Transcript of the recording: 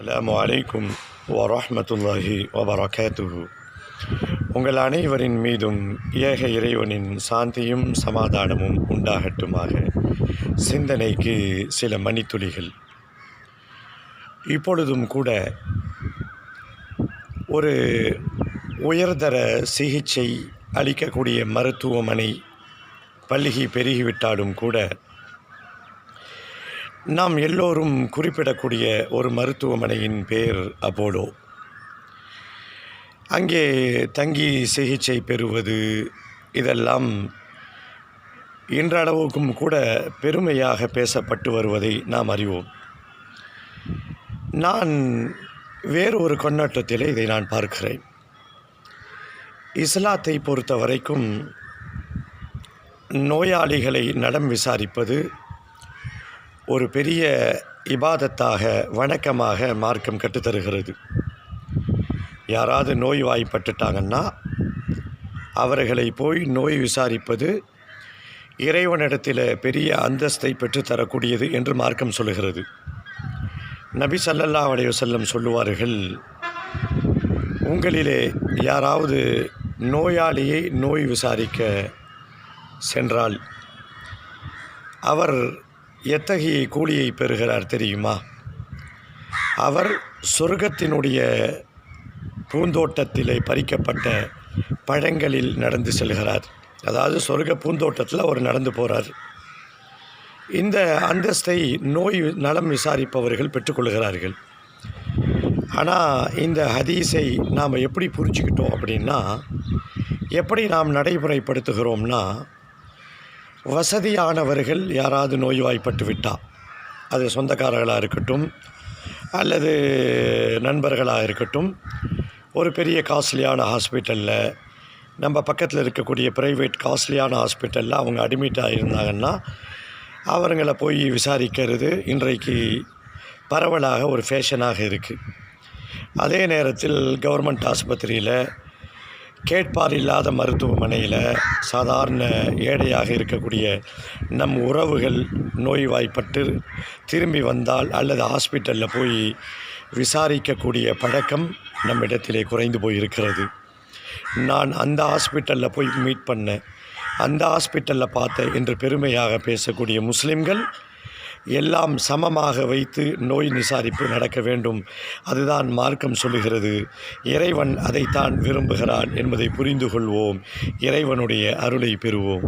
அஸ்ஸலாமு அலைக்கும் வரஹ்மத்துல்லாஹி வபரகாத்துஹு. உங்கள் அனைவரின் மீதும் ஏக இறைவனின் சாந்தியும் சமாதானமும் உண்டாகட்டுமாக. சிந்தனைக்கு சில மணித்துளிகள். இப்பொழுதும் கூட ஒரு உயர்தர சிகிச்சை அளிக்கக்கூடிய மருத்துவமனை பல்கி பெருகிவிட்டாலும் கூட நாம் எல்லோரும் குறிப்பிடக்கூடிய ஒரு மருத்துவமனையின் பெயர் அப்போலோ. அங்கே தங்கி சிகிச்சை பெறுவது இதெல்லாம் இன்றளவுக்கும் கூட பெருமையாக பேசப்பட்டு வருவதை நாம் அறிவோம். நான் வேறொரு கண்ணோட்டத்திலே இதை நான் பார்க்கிறேன். இஸ்லாத்தை பொறுத்த வரைக்கும் நோயாளிகளை நலம் விசாரிப்பது ஒரு பெரிய இபாதத்தாக, வணக்கமாக மார்க்கம் கற்றுத்தருகிறது. யாராவது நோய்வாய்ப்பட்டுட்டாங்கன்னா அவர்களை போய் நோய் விசாரிப்பது இறைவனிடத்தில் பெரிய அந்தஸ்தை பெற்றுத்தரக்கூடியது என்று மார்க்கம் சொல்லுகிறது. நபி ஸல்லல்லாஹு அலைஹி வஸல்லம் சொல்லுவார்கள், உங்களிலே யாராவது நோயாளியை நோய் விசாரிக்க சென்றால் அவர் எத்தகைய கூலியை பெறுகிறார் தெரியுமா? அவர் சொர்க்கத்தினுடைய பூந்தோட்டத்திலே பறிக்கப்பட்ட பழங்களில் நடந்து செல்கிறார். அதாவது சொர்க்க பூந்தோட்டத்தில் அவர் நடந்து போகிறார். இந்த அந்தஸ்தை நோய் நலம் விசாரிப்பவர்கள் பெற்றுக்கொள்கிறார்கள். ஆனால் இந்த ஹதீஸை நாம் எப்படி புரிஞ்சுக்கிட்டோம் அப்படின்னா, எப்படி நாம் நடைமுறைப்படுத்துகிறோம்னா, வசதியானவர்கள் யாராவது நோய்வாய்ப்பட்டு விட்டால், அது சொந்தக்காரர்களாக இருக்கட்டும் அல்லது நண்பர்களாக இருக்கட்டும், ஒரு பெரிய காஸ்ட்லியான ஹாஸ்பிட்டலில், நம்ம பக்கத்தில் இருக்கக்கூடிய ப்ரைவேட் காஸ்ட்லியான ஹாஸ்பிட்டலில் அவங்க அட்மிட்டாக இருந்தாங்கன்னா அவங்கள போய் விசாரிக்கிறது இன்றைக்கு பரவலாக ஒரு ஃபேஷனாக இருக்குது. அதே நேரத்தில் கவர்மெண்ட் ஆஸ்பத்திரியில், கேட்பார் இல்லாத மருத்துவமனையில் சாதாரண ஏழையாக இருக்கக்கூடிய நம் உறவுகள் நோய்வாய்ப்பட்டு திரும்பி வந்தால் அல்லது ஹாஸ்பிட்டலில் போய் விசாரிக்கக்கூடிய பழக்கம் நம்மிடத்திலே குறைந்து போயிருக்கிறது. நான் அந்த ஹாஸ்பிட்டலில் போய் மீட் பண்ணேன், அந்த ஹாஸ்பிட்டலில் பார்த்தேன் என்று பெருமையாக பேசக்கூடிய முஸ்லிம்கள் எல்லாம் சமமாக வைத்து நோய் விசாரிப்பு நடக்க வேண்டும். அதுதான் மார்க்கம் சொல்லுகிறது. இறைவன் அதைத்தான் விரும்புகிறான் என்பதை புரிந்து கொள்வோம். இறைவனுடைய அருளை பெறுவோம்.